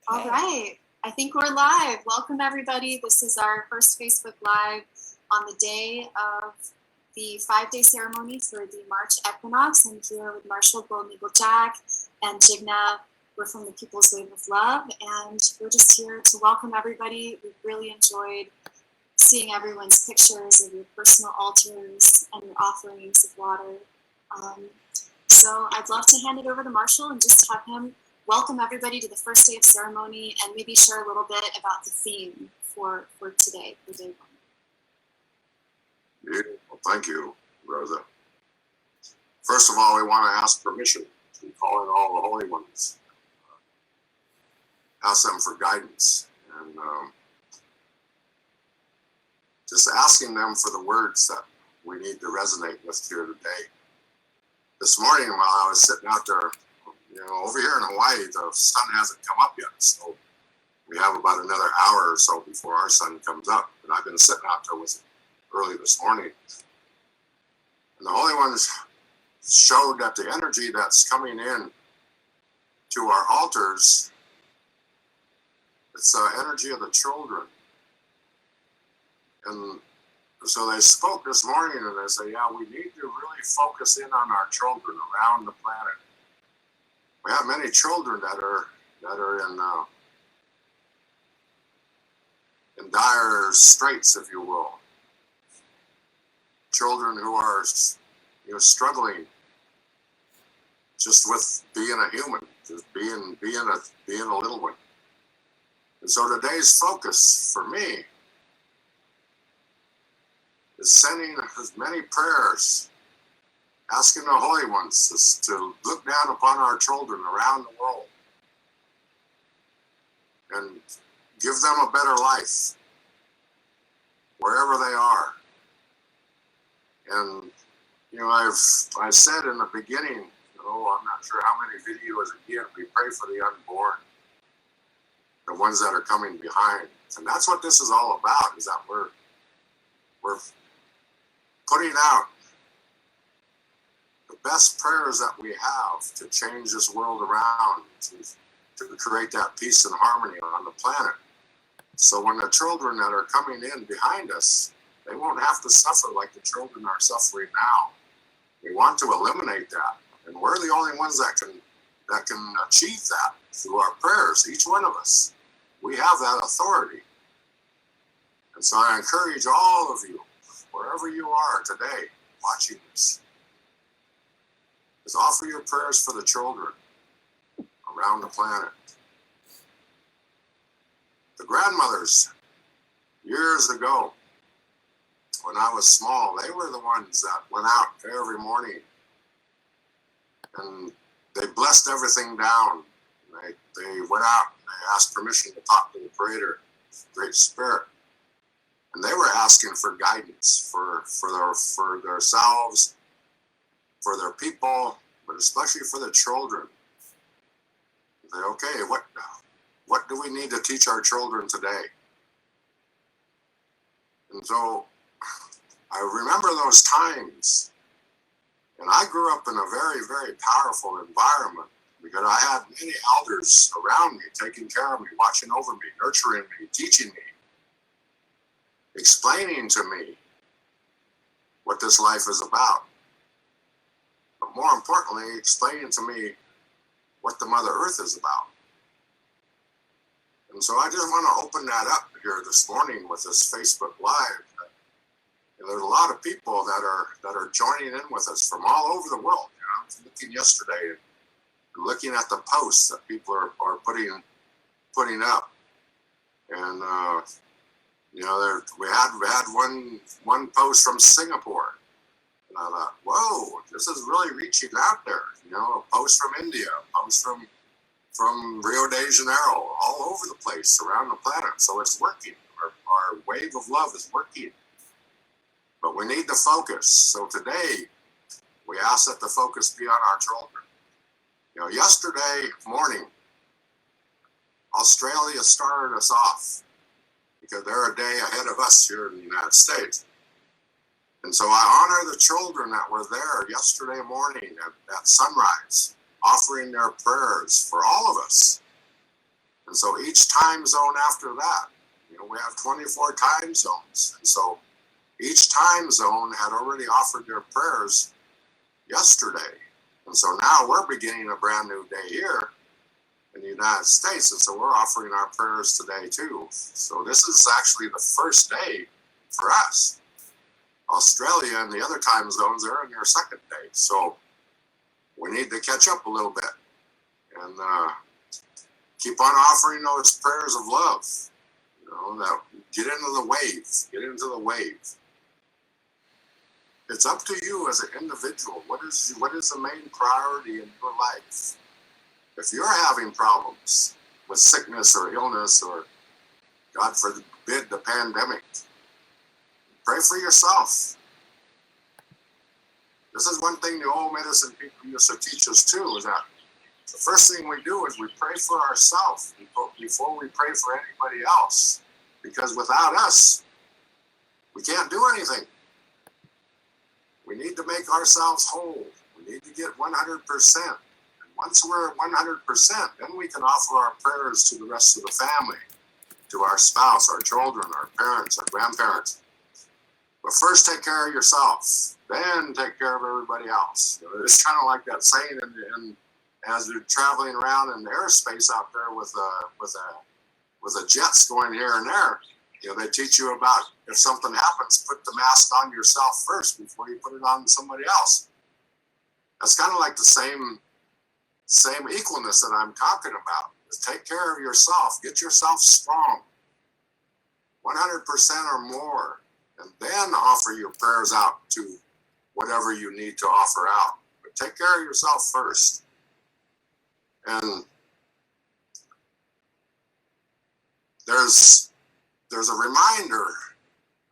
All right. I think we're live. Welcome, everybody. This is our first Facebook Live on the day of the 5-day ceremony for the March Equinox. I'm here with Marshall, Golden Eagle Jack, and Jigna. We're from the People's Wave of Love, and we're just here to welcome everybody. We've really enjoyed seeing everyone's pictures of your personal altars and your offerings of water. So I'd love to hand it over to Marshall and just have him welcome everybody to the first day of ceremony and maybe share a little bit about the theme for today, for day one. Well, thank you, Rosa. First of all, we want to ask permission to call in all the holy ones, ask them for guidance, and just asking them for the words that we need to resonate with here today. This morning, while I was sitting out there, over here in Hawaii, the sun hasn't come up yet, so we have about another hour or so before our sun comes up. And I've been sitting out there with it early this morning. And the Holy Ones showed that the energy that's coming in to our altars, it's the energy of the children. And so they spoke this morning and they said, yeah, we need to really focus in on our children around the planet. We have many children that are in dire straits, if you will. Children who are struggling just with being a human, just being a little one. And so today's focus for me is sending as many prayers, asking the Holy Ones to look down upon our children around the world and give them a better life wherever they are. And I said in the beginning, I'm not sure how many videos again, we pray for the unborn, the ones that are coming behind. And that's what this is all about, is that we're putting out the best prayers that we have to change this world around, to create that peace and harmony on the planet. So when the children that are coming in behind us, they won't have to suffer like the children are suffering now. We want to eliminate that. And we're the only ones that can achieve that through our prayers, each one of us. We have that authority. And so I encourage all of you, wherever you are today, watching this, is offer your prayers for the children around the planet. The grandmothers, years ago, when I was small, they were the ones that went out every morning and they blessed everything down. They went out and they asked permission to talk to the Creator, Great Spirit. And they were asking for guidance for themselves, for their people, but especially for the children. They say, okay, what do we need to teach our children today? And so I remember those times, and I grew up in a very, very powerful environment because I had many elders around me, taking care of me, watching over me, nurturing me, teaching me, explaining to me what this life is about. But more importantly, explaining to me what the Mother Earth is about. And so I just want to open that up here this morning with this Facebook Live. And there's a lot of people that are joining in with us from all over the world. I was looking yesterday and looking at the posts that people are putting up. And we had one post from Singapore. And I thought, whoa, this is really reaching out there. A post from India, a post from Rio de Janeiro, all over the place, around the planet. So it's working. Our wave of love is working. But we need to focus. So today, we ask that the focus be on our children. Yesterday morning, Australia started us off because they're a day ahead of us here in the United States. And so I honor the children that were there yesterday morning at sunrise, offering their prayers for all of us. And so each time zone after that, we have 24 time zones. And so each time zone had already offered their prayers yesterday. And so now we're beginning a brand new day here in the United States. And so we're offering our prayers today too. So this is actually the first day for us. Australia and the other time zones, they're in their second day. So we need to catch up a little bit and keep on offering those prayers of love. That get into the wave. It's up to you as an individual. What is the main priority in your life? If you're having problems with sickness or illness or, God forbid, the pandemic, pray for yourself. This is one thing the old medicine people used to teach us too, is that the first thing we do is we pray for ourselves before we pray for anybody else. Because without us, we can't do anything. We need to make ourselves whole. We need to get 100%. And once we're at 100%, then we can offer our prayers to the rest of the family, to our spouse, our children, our parents, our grandparents. But first take care of yourself, then take care of everybody else. It's kind of like that saying as you're traveling around in the airspace out there with the jets going here and there. They teach you about if something happens, put the mask on yourself first before you put it on somebody else. That's kind of like the same equalness that I'm talking about. Is take care of yourself, get yourself strong, 100% or more, and then offer your prayers out to whatever you need to offer out. But take care of yourself first. And there's a reminder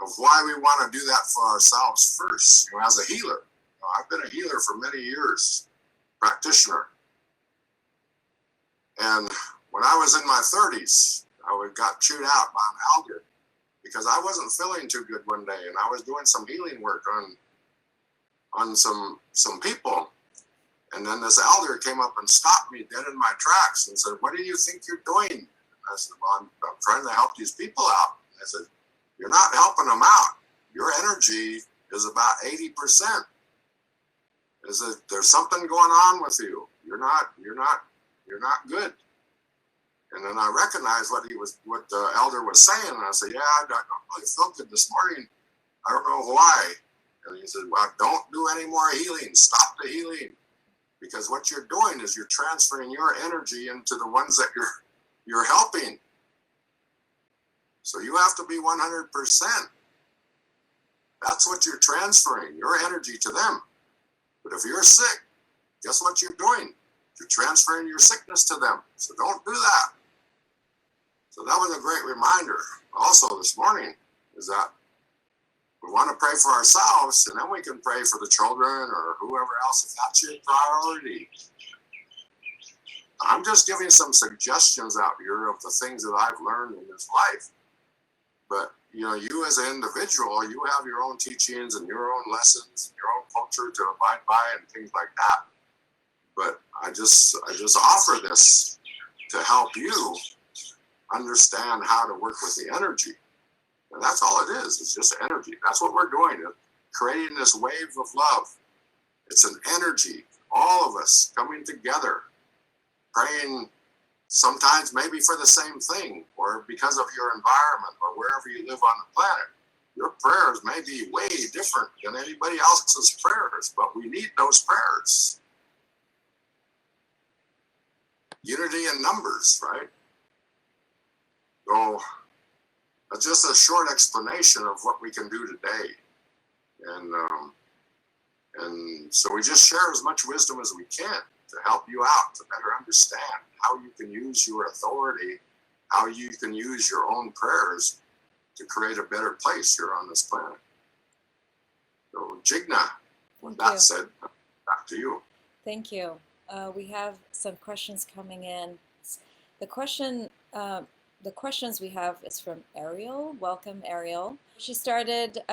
of why we want to do that for ourselves first. As a healer, I've been a healer for many years, practitioner. And when I was in my 30s, I got chewed out by an elder because I wasn't feeling too good one day, and I was doing some healing work on some people. And then this elder came up and stopped me dead in my tracks and said, "What do you think you're doing?" I said, "Well, I'm trying to help these people out." I said, "You're not helping them out. Your energy is about 80%. There's something going on with you. You're not good." And then I recognized what the elder was saying, and I said, "Yeah, I don't really feel good this morning. I don't know why." And he said, "Well, don't do any more healing. Stop the healing, because what you're doing is you're transferring your energy into the ones that you're helping. So you have to be 100%. That's what you're transferring, your energy to them. But if you're sick, guess what you're doing? You're transferring your sickness to them. So don't do that." So that was a great reminder also this morning, is that we want to pray for ourselves, and then we can pray for the children or whoever else, if that's your priority. I'm just giving some suggestions out here of the things that I've learned in this life. But, you as an individual, you have your own teachings and your own lessons, your own culture to abide by and things like that. But I just offer this to help you understand how to work with the energy. And that's all it is. It's just energy. That's what we're doing, creating this wave of love. It's an energy, all of us coming together, praying sometimes maybe for the same thing, or because of your environment or wherever you live on the planet. Your prayers may be way different than anybody else's prayers, but we need those prayers. Unity in numbers, right? So that's just a short explanation of what we can do today. And so we just share as much wisdom as we can to help you out, to better understand how you can use your authority, how you can use your own prayers to create a better place here on this planet. So Jigna, with that said, back to you. Thank you. We have some questions coming in. The questions we have is from Ariel. Welcome, Ariel. She started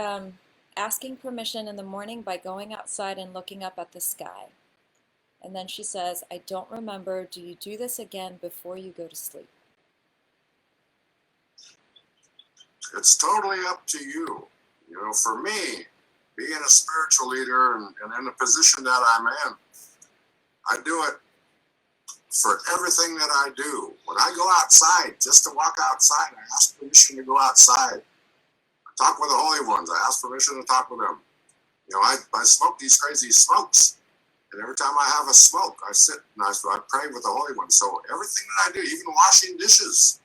asking permission in the morning by going outside and looking up at the sky. And then she says, "I don't remember. Do you do this again before you go to sleep?" It's totally up to you. You know, for me, being a spiritual leader and in the position that I'm in, I do it for everything that I do. When I go outside, just to walk outside, I ask permission to go outside. I talk with the holy ones. I ask permission to talk with them. You know, I smoke these crazy smokes. And every time I have a smoke, I sit and I pray with the holy ones. So everything that I do, even washing dishes.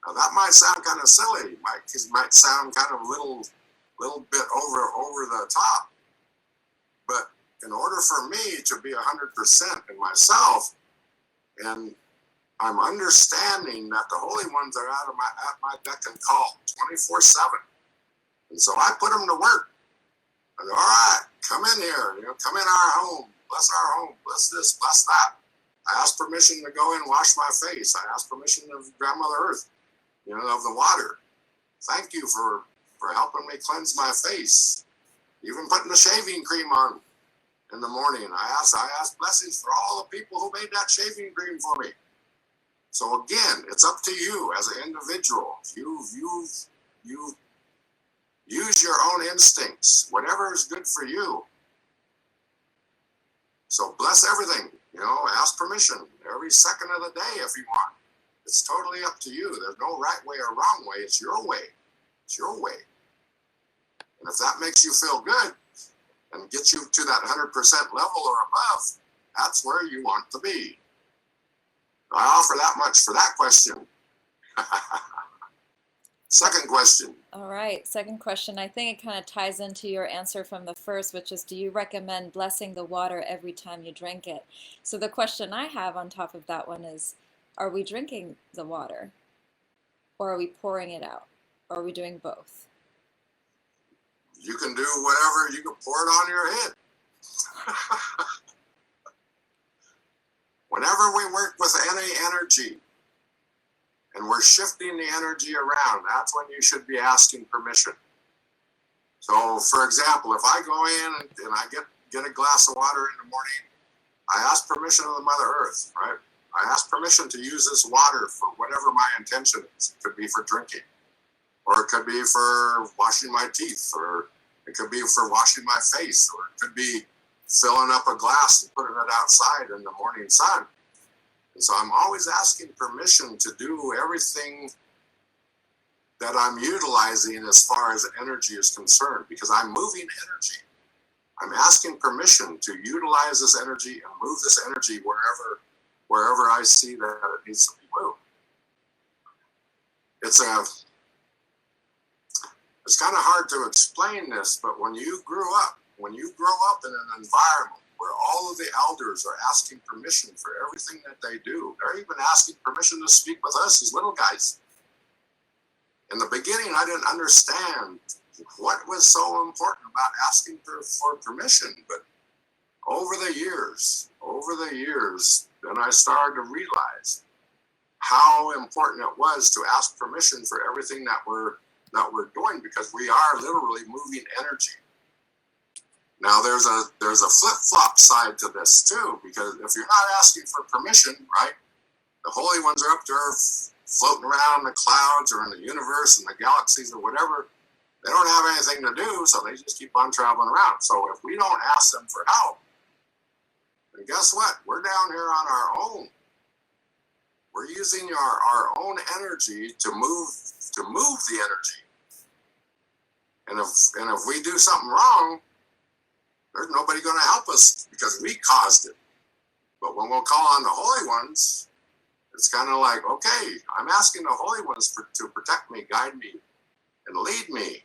Now that might sound kind of silly. It might sound kind of a little bit over the top. But in order for me to be 100% in myself, and I'm understanding that the holy ones are at my beck and call 24/7. And so I put them to work. And all right, come in here, you know, come in our home, bless this, bless that. I ask permission to go in and wash my face. I ask permission of Grandmother Earth, you know, of the water. Thank you for helping me cleanse my face. Even putting the shaving cream on in the morning. I ask blessings for all the people who made that shaving cream for me. So again, it's up to you as an individual. You use your own instincts, whatever is good for you. So bless everything, you know, ask permission every second of the day if you want. It's totally up to you. There's no right way or wrong way. It's your way. It's your way. And if that makes you feel good and gets you to that 100% level or above, that's where you want to be. I offer that much for that question. Second question. All right, second question. I think it kind of ties into your answer from the first, which is, do you recommend blessing the water every time you drink it? So the question I have on top of that one is, are we drinking the water? Or are we pouring it out? Or are we doing both? You can do whatever. You can pour it on your head. Whenever we work with any energy and we're shifting the energy around, that's when you should be asking permission. So, for example, if I go in and I get a glass of water in the morning, I ask permission of the Mother Earth, right? I ask permission to use this water for whatever my intention is. It could be for drinking, or it could be for washing my teeth, or it could be for washing my face, or it could be filling up a glass and putting it outside in the morning sun. And so I'm always asking permission to do everything that I'm utilizing as far as energy is concerned, because I'm moving energy. I'm asking permission to utilize this energy and move this energy wherever I see that it needs to be moved. It's kind of hard to explain this, but when you grow up in an environment where all of the elders are asking permission for everything that they do, they're even asking permission to speak with us as little guys. In the beginning, I didn't understand what was so important about asking for permission, but over the years, then I started to realize how important it was to ask permission for everything that we're doing, because we are literally moving energy. Now there's a flip-flop side to this too, because if you're not asking for permission, right, the holy ones are up there floating around in the clouds or in the universe and the galaxies or whatever. They don't have anything to do, so they just keep on traveling around. So if we don't ask them for help, then guess what? We're down here on our own. We're using our own energy to move the energy. And if we do something wrong, there's nobody going to help us because we caused it. But when we'll call on the holy ones, it's kind of like, okay, I'm asking the holy ones to protect me, guide me, and lead me.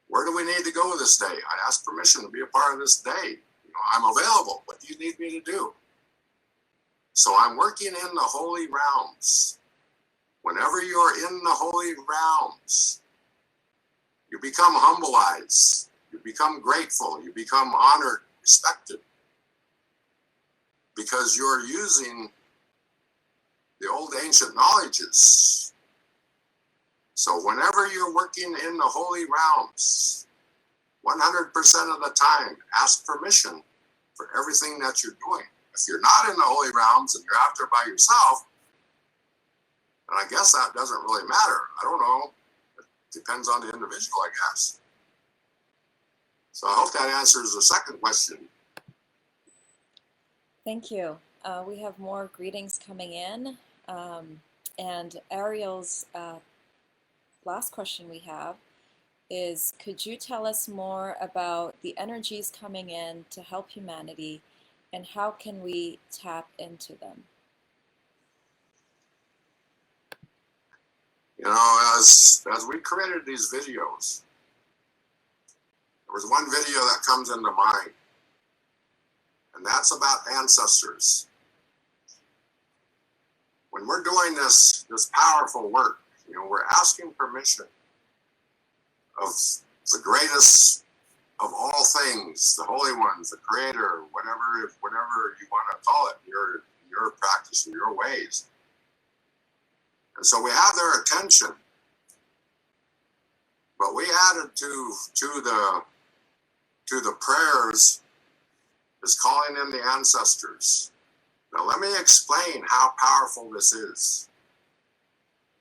Where do we need to go this day? I ask permission to be a part of this day. You know, I'm available. What do you need me to do? So I'm working in the holy realms. Whenever you're in the holy realms, you become humbleized. You become grateful. You become honored, respected, because you're using the old ancient knowledges. So whenever you're working in the holy realms, 100% of the time, ask permission for everything that you're doing. If you're not in the holy realms and you're out there by yourself, and I guess that doesn't really matter. I don't know. depends on the individual, I guess. So I hope that answers the second question. Thank you. We have more greetings coming in. And Ariel's last question we have is, could you tell us more about the energies coming in to help humanity, and how can we tap into them? You know, as we created these videos, there was one video that comes into mind, and that's about ancestors. When we're doing this powerful work, you know, we're asking permission of the greatest of all things, the holy ones, the creator, whatever you want to call it, your practice and your ways. And so we have their attention, but we added to the prayers is calling in the ancestors. Now let me explain how powerful this is.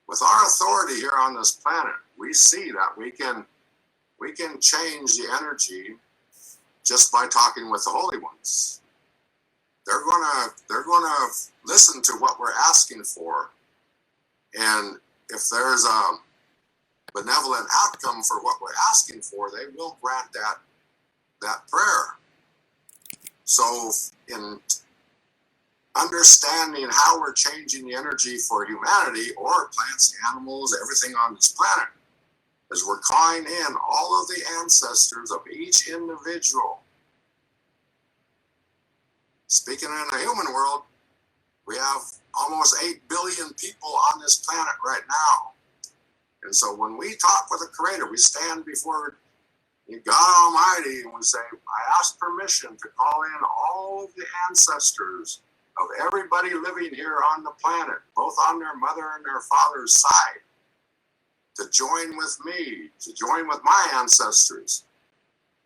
With our authority here on this planet, we see that we can change the energy just by talking with the holy ones. They're gonna listen to what we're asking for, and if there's a benevolent outcome for what we're asking for, they will grant that prayer. So in understanding how we're changing the energy for humanity, or plants, animals, everything on this planet, is we're calling in all of the ancestors of each individual. Speaking in the human world, we have almost 8 billion people on this planet right now. And so when we talk with the Creator, we stand before God Almighty and we say, I ask permission to call in all of the ancestors of everybody living here on the planet, both on their mother and their father's side, to join with me, to join with my ancestors.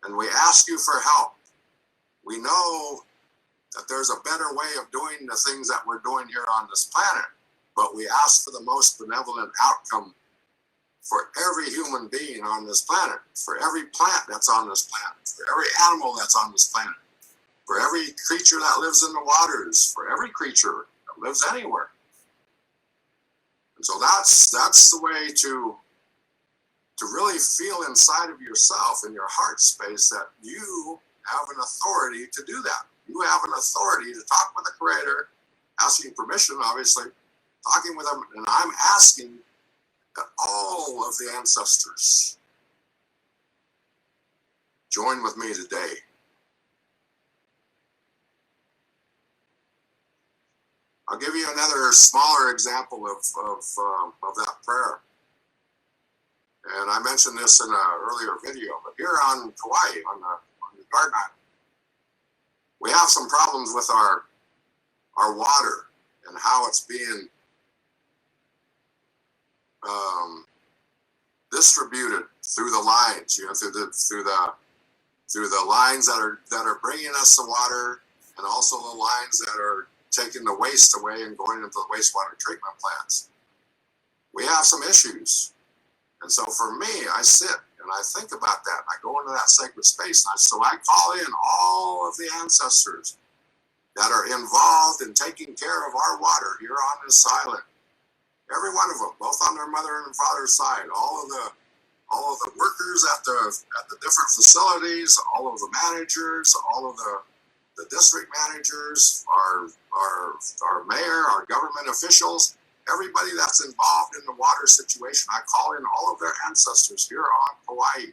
And we ask you for help. We know that there's a better way of doing the things that we're doing here on this planet, but we ask for the most benevolent outcome for every human being on this planet, for every plant that's on this planet, for every animal that's on this planet, for every creature that lives in the waters, for every creature that lives anywhere. And so that's the way to really feel inside of yourself, in your heart space, that you have an authority to do that. You have an authority to talk with the Creator, asking permission, obviously, talking with Him, and I'm asking that all of the ancestors join with me today. I'll give you another smaller example of that prayer. And I mentioned this in an earlier video, but here on Kauai, on the Garden Island, we have some problems with our water and how it's being distributed through the lines, you know, through the lines that are bringing us the water, and also the lines that are taking the waste away and going into the wastewater treatment plants. We have some issues. And so for me, I sit and I think about that. I go into that sacred space, and I call in all of the ancestors that are involved in taking care of our water here on this island. Every one of them, both on their mother and father's side, all of the workers at the different facilities, all of the managers, all of the district managers, our mayor, our government officials, everybody that's involved in the water situation. I call in all of their ancestors here on Kauai.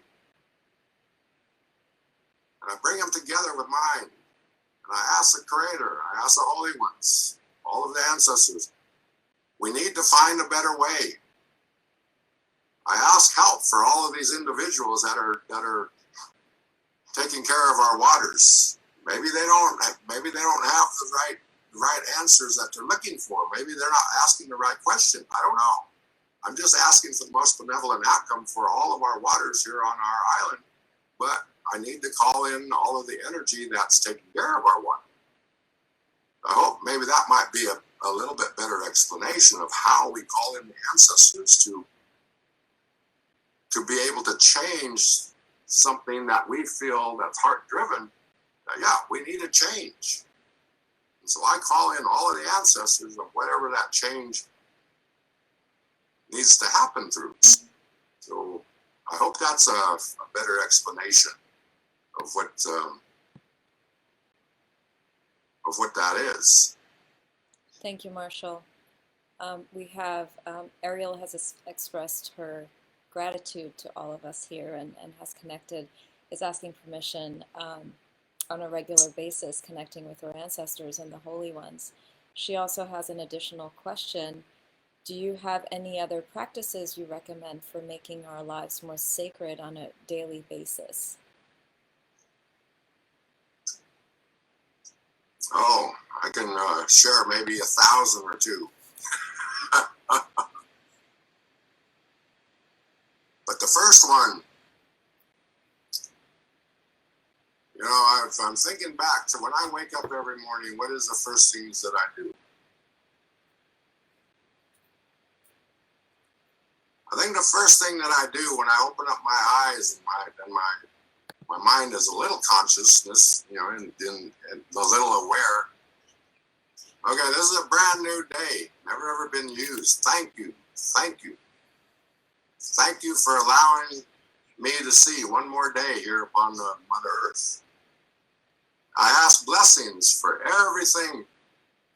And I bring them together with mine. And I ask the Creator, I ask the Holy Ones, all of the ancestors, we need to find a better way. I ask help for all of these individuals that are taking care of our waters. Maybe they don't have the right answers that they're looking for. Maybe they're not asking the right question. I don't know. I'm just asking for the most benevolent outcome for all of our waters here on our island. But I need to call in all of the energy that's taking care of our water. I hope maybe that might be a little bit better explanation of how we call in the ancestors to to be able to change something that we feel that's heart driven, yeah, we need a change. And so I call in all of the ancestors of whatever that change needs to happen through. So I hope that's a better explanation of what that is. Thank you, Marshall. We have Ariel has expressed her gratitude to all of us here and has connected, is asking permission on a regular basis, connecting with her ancestors and the holy ones. She also has an additional question. Do you have any other practices you recommend for making our lives more sacred on a daily basis? Oh, I can share maybe 1,000 or two. But the first one, you know, if I'm thinking back to when I wake up every morning, what is the first things that I do? I think the first thing that I do when I open up my eyes and my mind is a little consciousness, you know, and a little aware. Okay, this is a brand new day, never ever been used. Thank you, thank you. Thank you for allowing me to see one more day here upon the Mother Earth. I ask blessings for everything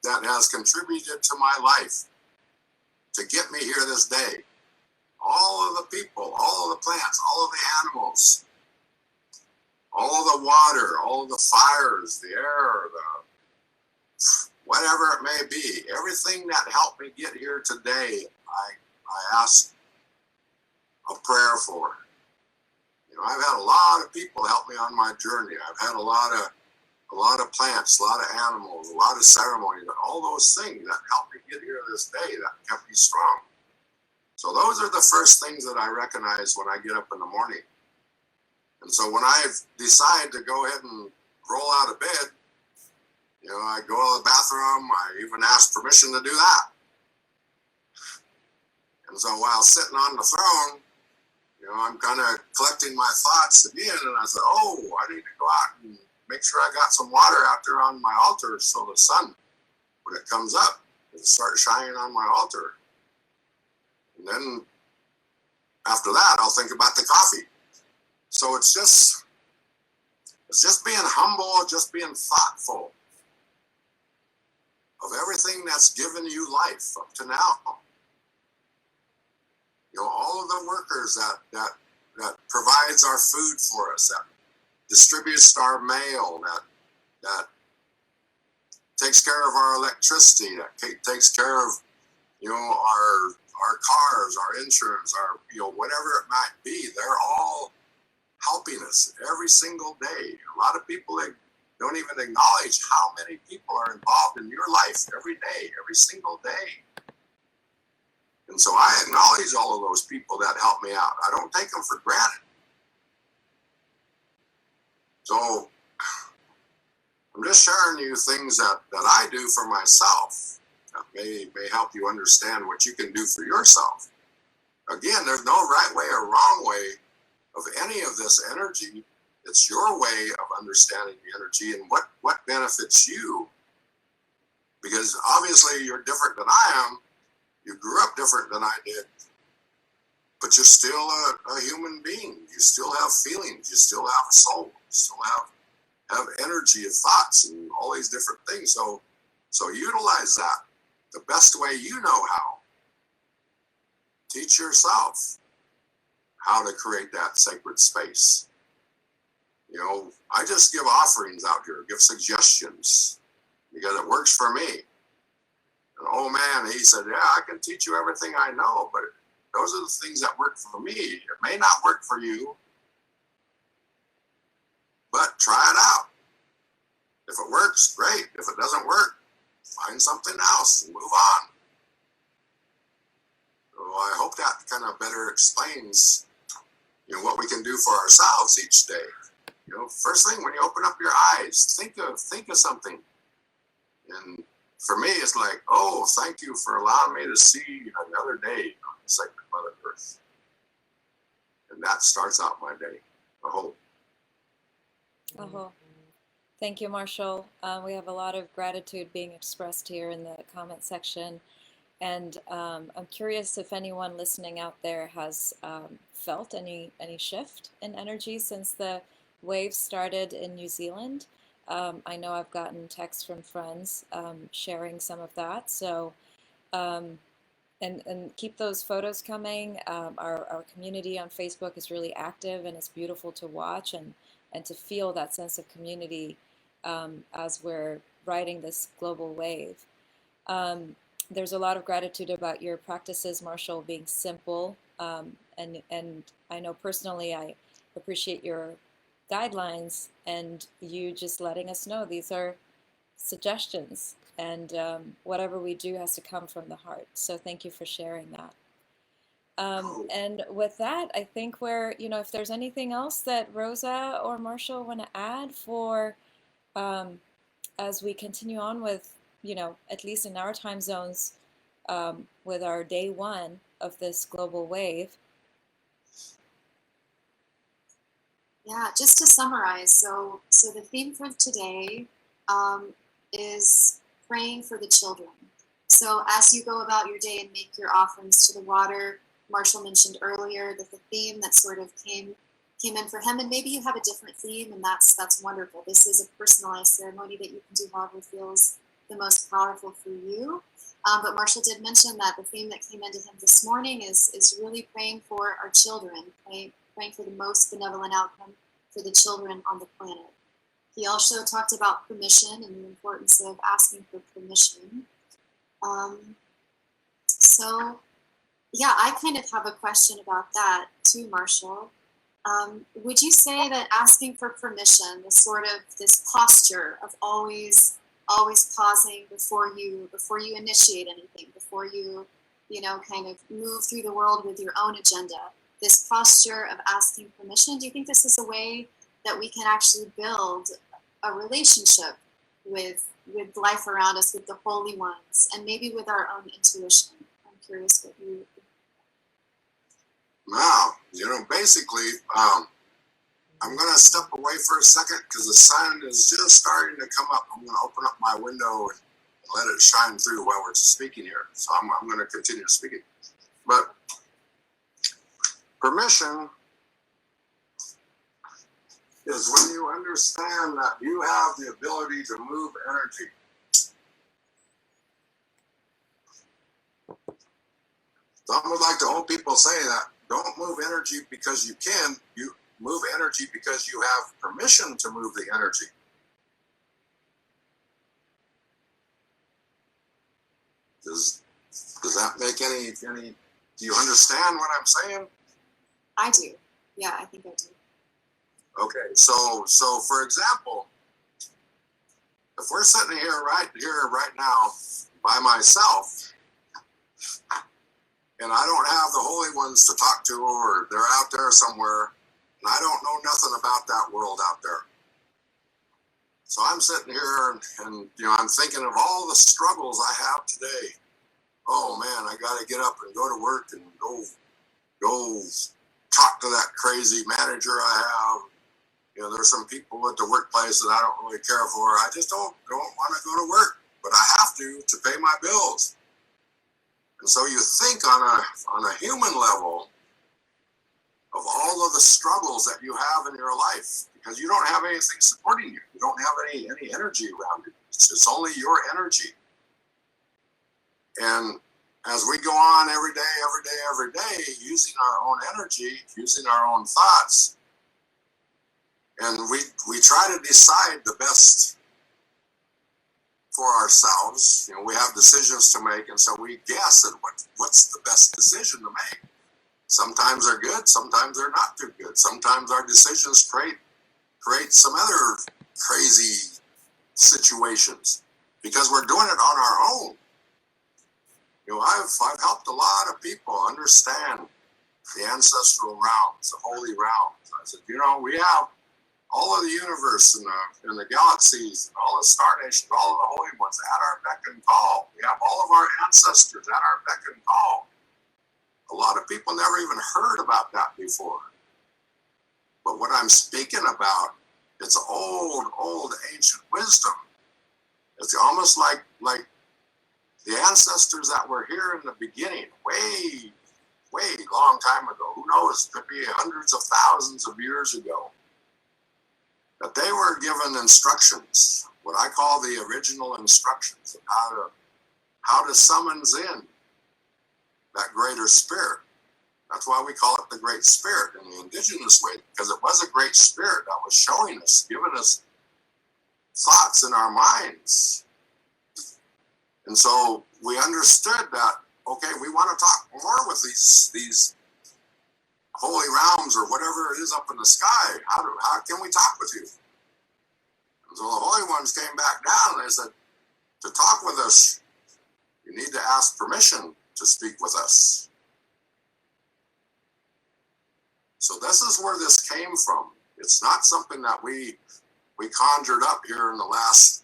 that has contributed to my life to get me here this day. All of the people, all of the plants, all of the animals, all of the water, all of the fires, the air, the whatever it may be, everything that helped me get here today, I ask a prayer for. You know, I've had a lot of people help me on my journey. I've had a lot of plants, a lot of animals, a lot of ceremonies, all those things that helped me get here this day, that kept me strong. So those are the first things that I recognize when I get up in the morning. And so when I decide to go ahead and roll out of bed, you know, I go to the bathroom, I even ask permission to do that. And so while sitting on the throne, you know, I'm kind of collecting my thoughts again, and I said, oh, I need to go out and make sure I got some water out there on my altar so the sun, when it comes up, it'll start shining on my altar. And then after that, I'll think about the coffee. So it's just being humble, just being thoughtful of everything that's given you life up to now. You know, all of the workers that provides our food for us, that distributes our mail, that takes care of our electricity, that takes care of, you know, our cars, our insurance, our, you know, whatever it might be. They're all helping us every single day. A lot of people, they don't even acknowledge how many people are involved in your life every day, every single day. And so I acknowledge all of those people that help me out. I don't take them for granted. So I'm just sharing you things that I do for myself that may help you understand what you can do for yourself. Again, there's no right way or wrong way of any of this energy. It's your way of understanding the energy and what benefits you. Because obviously you're different than I am. You grew up different than I did. But you're still a human being. You still have feelings. You still have a soul. You still have energy of thoughts and all these different things. So utilize that the best way you know how. Teach yourself how to create that sacred space. You know, I just give offerings out here, give suggestions, because it works for me. And oh man, he said, yeah, I can teach you everything I know, but those are the things that work for me. It may not work for you, but try it out. If it works, great. If it doesn't work, find something else and move on. So I hope that kind of better explains, you know, what we can do for ourselves each day. You know, first thing when you open up your eyes, think of something. And for me, it's like, oh, thank you for allowing me to see another day on the sacred Mother Earth. And And that starts out my day. I hope. Oh, thank you, Marshall. We have a lot of gratitude being expressed here in the comment section. And I'm curious if anyone listening out there has felt any shift in energy since the wave started in New Zealand. I know I've gotten texts from friends sharing some of that. So, um, and keep those photos coming. Our community on Facebook is really active, and it's beautiful to watch and to feel that sense of community as we're riding this global wave. There's a lot of gratitude about your practices, Marshall, being simple. And I know personally I appreciate your guidelines and you just letting us know these are suggestions, and whatever we do has to come from the heart. So thank you for sharing that. And with that, I think if there's anything else that Rosa or Marshall want to add for as we continue on with, at least in our time zones, with our day one of this global wave. Yeah, just to summarize, so the theme for today is praying for the children. So as you go about your day and make your offerings to the water, Marshall mentioned earlier that the theme that sort of came in for him, and maybe you have a different theme, and that's wonderful. This is a personalized ceremony that you can do however feels the most powerful for you. But Marshall did mention that the theme that came into him this morning is really praying for our children, praying for the most benevolent outcome for the children on the planet. He also talked about permission and the importance of asking for permission. So, yeah, I kind of have a question about that too, Marshall. Would you say that asking for permission, this posture of always pausing before you initiate anything, before you kind of move through the world with your own agenda, this posture of asking permission, do you think this is a way that we can actually build a relationship with life around us, with the holy ones, and maybe with our own intuition? I'm curious what you think. Now, basically, I'm going to step away for a second because the sun is just starting to come up. I'm going to open up my window and let it shine through while we're speaking here. So I'm going to continue speaking. But permission is when you understand that you have the ability to move energy. Some would like to hold people say that don't move energy because you can. You move energy because you have permission to move the energy. Does that make any? Do you understand what I'm saying? I do. Yeah, I think I do. Okay, so for example, if we're sitting here right now by myself, and I don't have the holy ones to talk to, or they're out there somewhere, and I don't know nothing about that world out there. So I'm sitting here and I'm thinking of all the struggles I have today. Oh man, I got to get up and go to work and go talk to that crazy manager I have. There's some people at the workplace that I don't really care for. I just don't want to go to work, but I have to pay my bills. And so you think on a human level of all of the struggles that you have in your life, because you don't have anything supporting you. You don't have any energy around you. It's only your energy. And as we go on every day, using our own energy, using our own thoughts, and we try to decide the best for ourselves. We have decisions to make, and so we guess at what's the best decision to make. Sometimes they're good, sometimes they're not too good. Sometimes our decisions create some other crazy situations because we're doing it on our own. I've helped a lot of people understand the ancestral realms, the holy realms. I said, we have all of the universe and the galaxies and all the star nations, all of the holy ones at our beck and call. We have all of our ancestors at our beck and call. A lot of people never even heard about that before. But what I'm speaking about, it's old ancient wisdom. It's almost like the ancestors that were here in the beginning, way long time ago. Who knows? Could be hundreds of thousands of years ago. That they were given instructions, what I call the original instructions of how to summons in that greater spirit. That's why we call it the Great Spirit in the indigenous way, because it was a great spirit that was showing us, giving us thoughts in our minds. And so we understood that, okay, we want to talk more with these holy realms or whatever it is up in the sky. How can we talk with you? And so the holy ones came back down and they said, to talk with us, you need to ask permission to speak with us. So this is where this came from. It's not something that we conjured up here in the last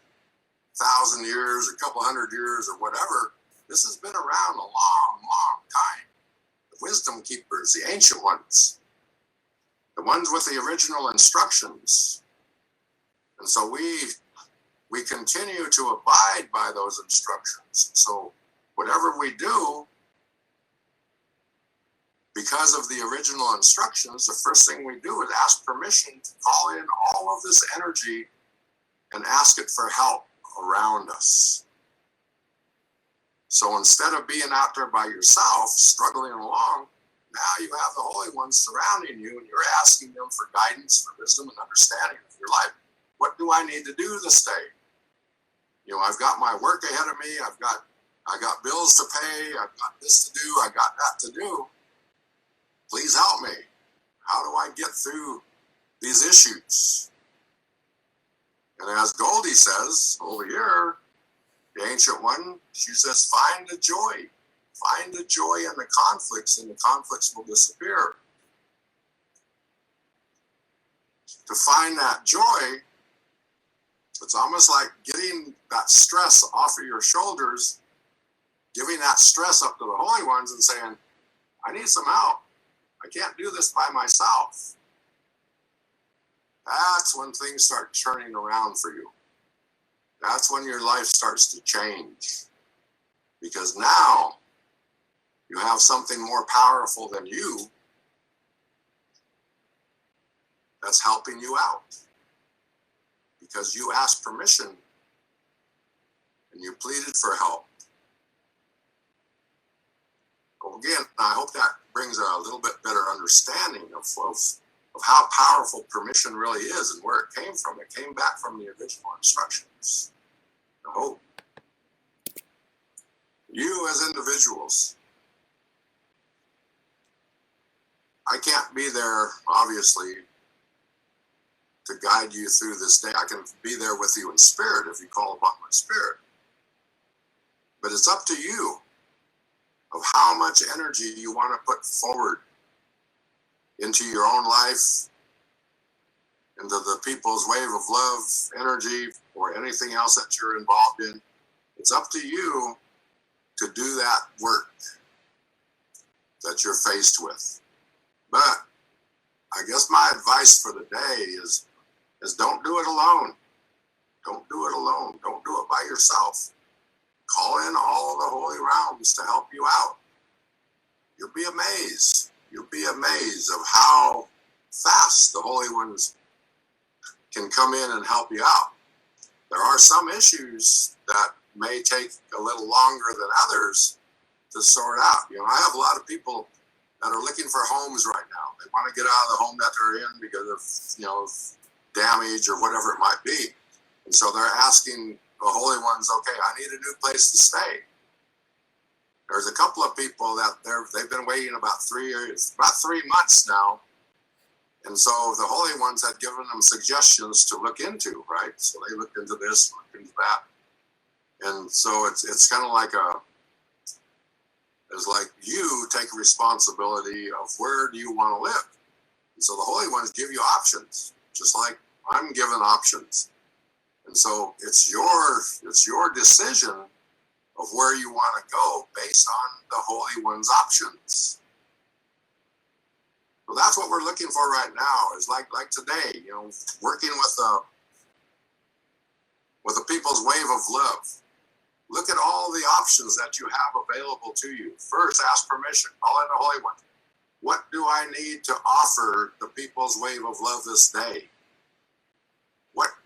1,000 years, a couple hundred years, or whatever. This has been around a long time. The wisdom keepers, the ancient ones, the ones with the original instructions. And so we continue to abide by those instructions. So whatever we do, because of the original instructions, the first thing we do is ask permission to call in all of this energy and ask it for help around us. So instead of being out there by yourself, struggling along, now you have the holy ones surrounding you and you're asking them for guidance, for wisdom and understanding of your life. What do I need to do this day? You know, I've got my work ahead of me. I got bills to pay. I've got this to do. I got that to do. Please help me. How do I get through these issues? And as Goldie says over here, the ancient one, she says, find the joy. Find the joy in the conflicts, and the conflicts will disappear. To find that joy, it's almost like getting that stress off of your shoulders, giving that stress up to the holy ones and saying, I need some help. I can't do this by myself. That's when things start turning around for you. That's when your life starts to change. Because now you have something more powerful than you that's helping you out. Because you asked permission and you pleaded for help. Well, again, I hope that brings a little bit better understanding of how powerful permission really is and where it came from. It came back from the original instructions. I hope. You as individuals, I can't be there, obviously, to guide you through this day. I can be there with you in spirit if you call upon my spirit. But it's up to you of how much energy you want to put forward into your own life, into the people's wave of love, energy, or anything else that you're involved in. It's up to you to do that work that you're faced with. But I guess my advice for the day is don't do it alone. Don't do it alone. Don't do it by yourself. Call in all the holy realms to help you out. You'll be amazed. You'll be amazed of how fast the holy ones can come in and help you out. There are some issues that may take a little longer than others to sort out. You know, I have a lot of people that are looking for homes right now. They want to get out of the home that they're in because of, you know, damage or whatever it might be. And so they're asking the holy ones, okay, I need a new place to stay. There's a couple of people that they've been waiting about 3 months now. And so the holy ones had given them suggestions to look into, right? So they looked into this, looked into that. And so it's kind of like it's like you take responsibility of where do you want to live. And so the holy ones give you options, just like I'm given options. And so it's your decision of where you want to go based on the holy one's options. So that's what we're looking for right now. Is like today, working with the people's wave of love. Look at all the options that you have available to you. First, ask permission. Call in the Holy One. What do I need to offer the people's wave of love this day?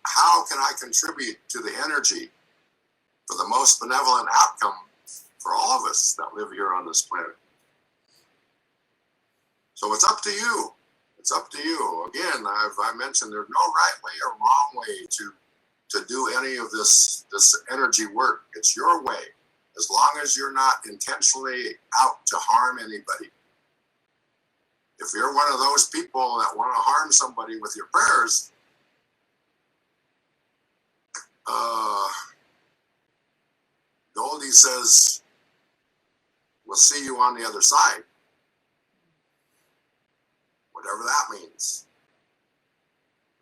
How can I contribute to the energy for the most benevolent outcome for all of us that live here on this planet? So it's up to you. It's up to you. Again, I mentioned there's no right way or wrong way to do any of this energy work. It's your way, as long as you're not intentionally out to harm anybody. If you're one of those people that want to harm somebody with your prayers, Goldie says, we'll see you on the other side. Whatever that means.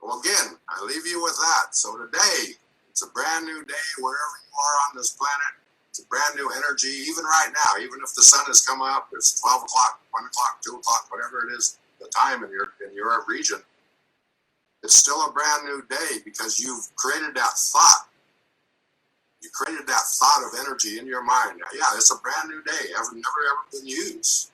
Well, again, I leave you with that. So today, it's a brand new day wherever you are on this planet. It's a brand new energy, even right now, even if the sun has come up, it's 12 o'clock, 1 o'clock, 2 o'clock, whatever it is, the time in your region. It's still a brand new day because you've created that thought. You created that thought of energy in your mind. Yeah, it's a brand new day, never ever been used.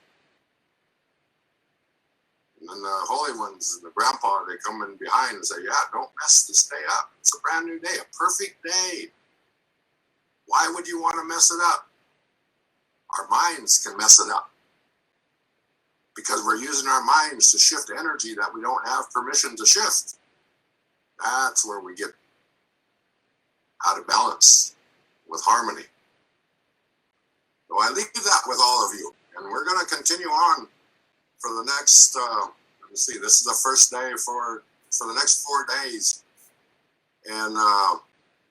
And then the holy ones and the grandpa, they come in behind and say, yeah, don't mess this day up. It's a brand new day, a perfect day. Why would you want to mess it up? Our minds can mess it up because we're using our minds to shift energy that we don't have permission to shift. That's where we get out of balance with harmony. So I leave that with all of you, and we're going to continue on for the next, let me see, this is the first day for the next 4 days. And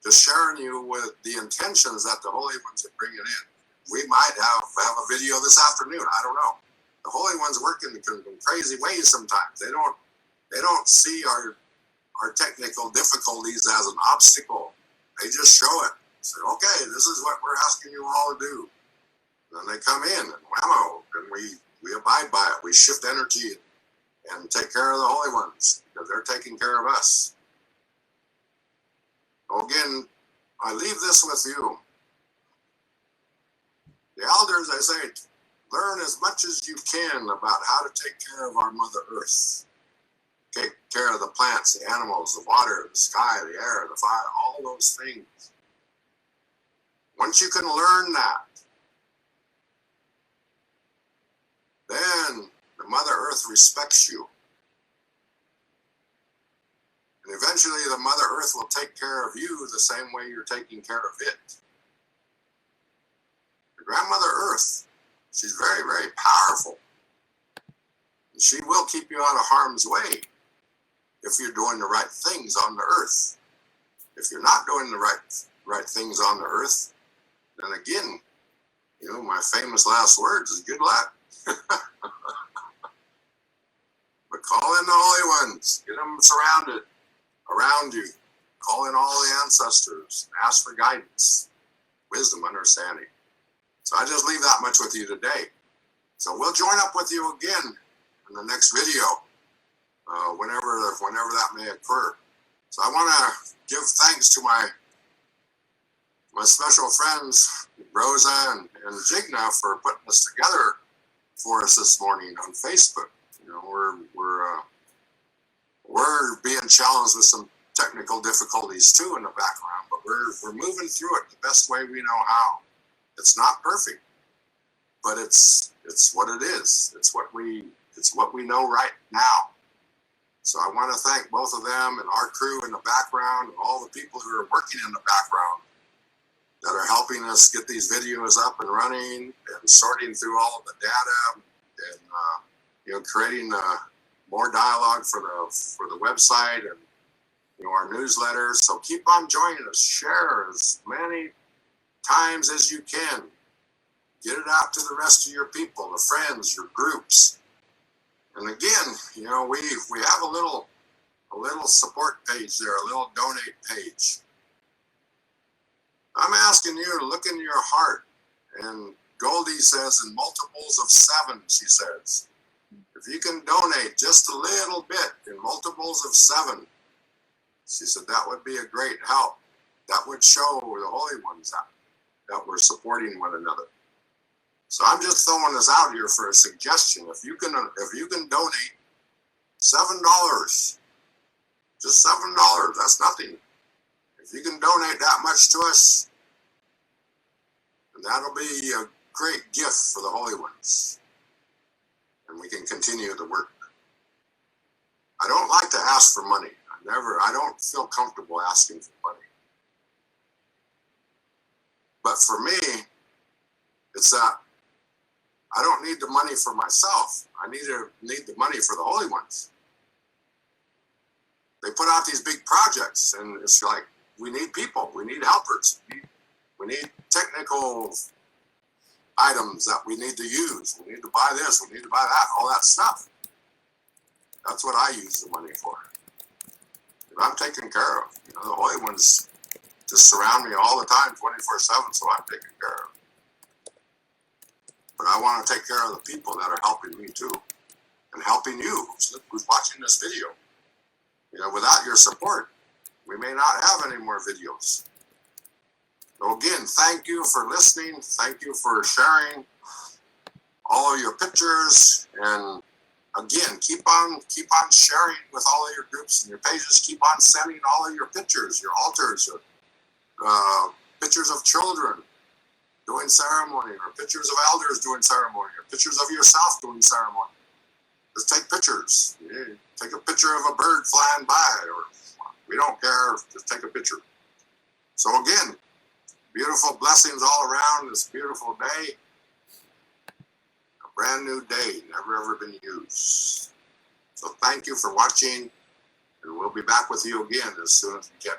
just sharing you with the intentions that the Holy Ones are bringing in. We might have a video this afternoon. I don't know. The Holy Ones work in crazy ways sometimes. They don't see our technical difficulties as an obstacle. They just show it. Say, okay, this is what we're asking you all to do. Then they come in and whammo, and we abide by it. We shift energy and take care of the Holy Ones because they're taking care of us. So again, I leave this with you. The elders, I say, learn as much as you can about how to take care of our Mother Earth. Take care of the plants, the animals, the water, the sky, the air, the fire, all those things. Once you can learn that, then the Mother Earth respects you. And eventually the Mother Earth will take care of you the same way you're taking care of it. The Grandmother Earth, she's very, very powerful. And she will keep you out of harm's way if you're doing the right things on the earth. If you're not doing the right things on the earth, then again, my famous last words is good luck. But call in the Holy Ones. Get them surrounded around you. Call in all the ancestors. Ask for guidance, wisdom, understanding. So I just leave that much with you today. So we'll join up with you again in the next video, whenever that may occur. So I want to give thanks to my special friends, Rosa and Jigna, for putting this together for us this morning on Facebook. We're being challenged with some technical difficulties too in the background, but we're moving through it the best way we know how. It's not perfect, but it's what it is. It's what we know right now. So I want to thank both of them and our crew in the background and all the people who are working in the background that are helping us get these videos up and running and sorting through all of the data and creating more dialogue for the website and our newsletters. So keep on joining us. Share as many times as you can. Get it out to the rest of your people, the friends, your groups. And again, we have a little support page there, a little donate page. I'm asking you to look into your heart. And Goldie says in multiples of 7, she says. If if you can donate just a little bit in multiples of 7, she said that would be a great help. That would show the holy ones that we're supporting one another. So I'm just throwing this out here for a suggestion. If you can donate $7, just $7, that's nothing. If you can donate that much to us, then that'll be a great gift for the holy ones. And we can continue the work. I don't like to ask for money. I don't feel comfortable asking for money. But for me, it's that I don't need the money for myself. I need the money for the holy ones. They put out these big projects, and it's like, we need people, we need helpers, we need technical items that we need to use. We need to buy this, we need to buy that, all that stuff. That's what I use the money for. And I'm taken care of. The holy ones just surround me all the time, 24/7, so I'm taken care of. But I want to take care of the people that are helping me too, and helping you who's watching this video. Without your support, we may not have any more videos. So again, thank you for listening. Thank you for sharing all of your pictures. And again, keep on sharing with all of your groups and your pages. Keep on sending all of your pictures, your altars, pictures of children doing ceremony, or pictures of elders doing ceremony, or pictures of yourself doing ceremony. Just take pictures. Take a picture of a bird flying by, or we don't care. Just take a picture. So again, beautiful blessings all around this beautiful day. A brand new day, never ever been used. So thank you for watching, and we'll be back with you again as soon as we can.